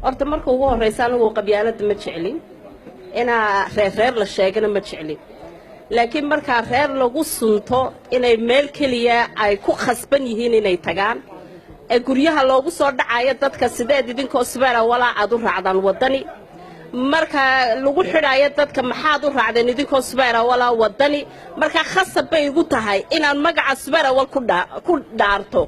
horta marka ugu horeysa anigu qabyaalada ma jeclin ina reer la sheegana ma jeclin laakiin marka reer lagu sunto inay meel kaliya ay ku khasban yihiin inay tagaan ee guryaha loogu soo dhacayo dadka sideed idinkoo sbeera walaa aad u raacdaan wadani marka lagu xidhayo dadka maxaad u raacdeen idinkoo sbeera walaa wadani marka khasab bay igu tahay inaan magaca sbeera wal ku dhaarto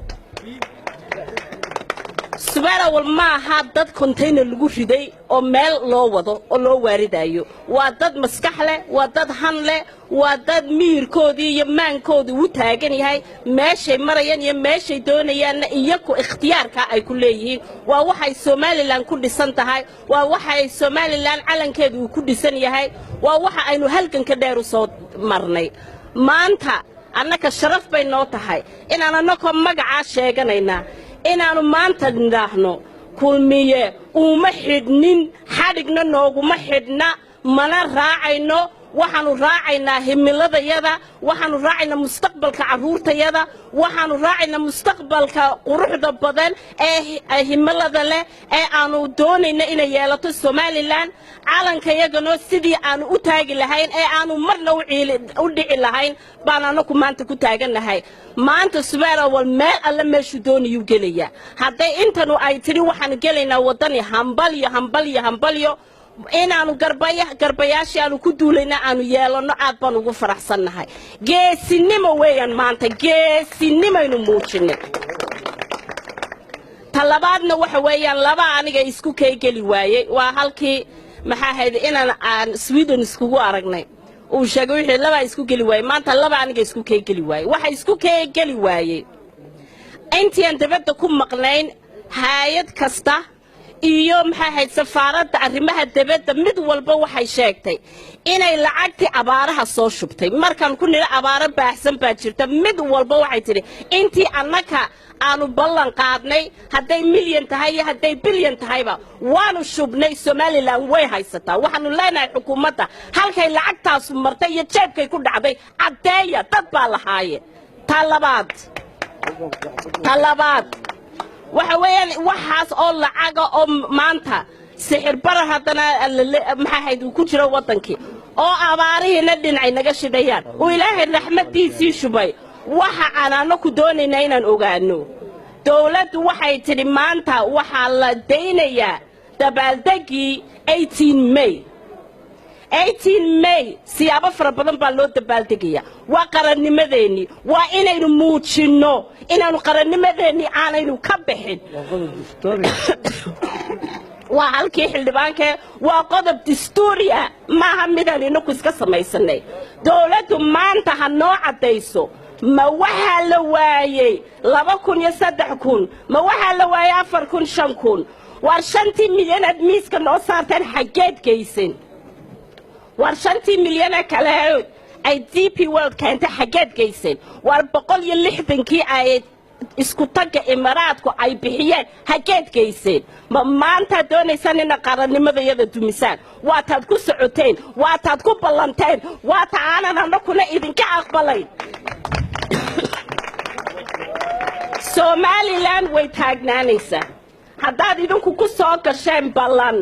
سبارة والما هاد كونتينر لجو شدي أو مال لو وضو أو لو واردايو وادد مسكحلة وادد حنلة وادد مير كودي يمان كودي وتاجني هاي ماشي مريان يماشي دونيان يكو اختيار كأي كليه ووحي الصومالي لان كل سنة هاي ووحي الصومالي لان علن كده كل سنة هاي ووحي إنه هل كان كدارو صوت مرني ما أنت أنك الشرف بين نوتة هاي إن أنا نكون مجا شيء inaanu maanta dhahno kulmiye uma xidnin xadhigna nooguma xidna mana raacayno waxaanu raacaynaa himiladayada waxaanu raacaynaa mustaqbalka caruurtayada waxaanu raacaynaa mustaqbalka quruxda badan ee himilada leh ee aanu doonayna inay yeelato Somaliland calankayagana sidii aanu u taagi lahayn ee aanu marna u dhici lahayn baan anaku maanta ku taaganahay maanta Sbeera wal meel alla meeshu dooniyo gelaya haday intanu ay tiri waxaan gelaynaa wadani hambalyo inaanu garbayaashii aanu ku duulayna aanu yeelano aad baan ugu faraxsanahay geesinimo weeyaan maanta geesinimaynu muujinay talabaadna waxa weeyaan laba aniga isku keegeli waayay waa halkii maxaa hayd inaan Sweden iskugu aragnay oo sheegay wixii laba isku geli waayay maanta laba aniga isku keegeli waayay waxa isku keegeli waayay intii aan dibadda ku maqnayn hay'ad kasta iyo maxay hayd safaaradda arrimaha dibadda mid walba waxay sheegtay inay lacagtii abaaraha soo shubtay markaan ku nira abaara baahsan baa jirta mid walba waxay tiri intii annaka aanu ballan qaadnay haday milyan tahay iyo haday bilyan tahayba waanu shubnay Somaliland way haysataa waxaanu leenahay xukuumadda halkay lacagtaas martay iyo jeebkay ku dhacday cadeeya dad baa lahaayeen talabaad وحوين وحاس أول عجا أو مانتا سحر برا هذانا ما حد وكجرا وطنكي أو أباريه ندين عينك شديان وإله الرحمة دي سيشبي وح أنا نكدوني نينا نوجانو دولة وحي تري مانتا وحلا دينيا تبالدقي 18 ماي 18 ماي سيابا فربنا بالو تبالدقيا وقرن مدني وإني نموتشنو إننا نقرن مدني أنا نكبحين وهالكي حلبانك وقضب دستوريا ما هم مدني نكوز كسما يسني دولة ما انتهى نوع ديسو ما وحا لوايي لابا كون يسدح كون ما وحا لوايي أفر كون شان كون وارشانتي مليون أدميس كنو سارتين حاجات كيسين وارشانتي مليون كلاهود أي دي بي وورلد كانت حاجات كيسين واربقول يلحظن كي أي isku tagga Imaaraadku ay bixiyeen hageed geyseen maanta doonaysan in qarannimadayada dumisaan waa taad ku socoteen waa taad ku ballanteen waa taanana anakuna idinka aqbalayn Somaliland way taagnaanaysa haddaad idinku ku soo gasheen ballan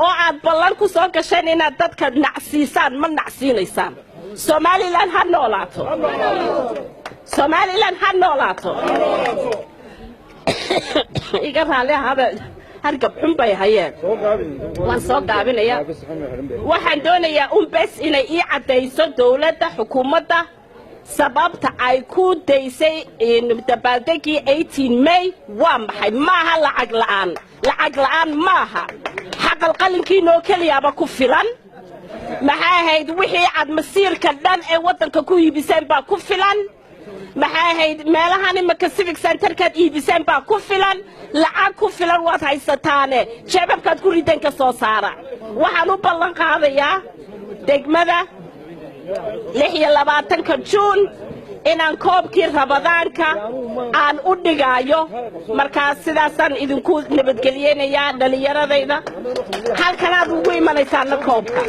oo aad ballan ku soo gasheen inaad dadka nacsiisaan ma nacsiinaysaan Somaliland ha noolaato Somaliland hanolato iga raali hada hargab xun bay hayeen waan soo gaabinaya waxaan doonayaa bes inay ii cadeyso dawladda xukuumadda sababta ay ku deysay in dabaaldegii 18 May waa maxay maaha lacag la'aan maaha xaqal qalinkiinoo kaliyaaba ku filan maxay ahayd wixii aad masiirka dhan ee wadanka ku iibiseen baa ku filan maxay ahayd meelahan imaka civic center ka iibiseen baa ku filan lacag ku filan waad haysataane jeebabkaad ku rideen ka soo saara waxaan u ballan qaadayaa degmada 26 Juun inaan koobkii Ramadaanka aan u dhigaayo markaas sidaasaan idinku nabadgeliyeenayaa dhalinyaradayda halkan aad ugu imanaysaa koobka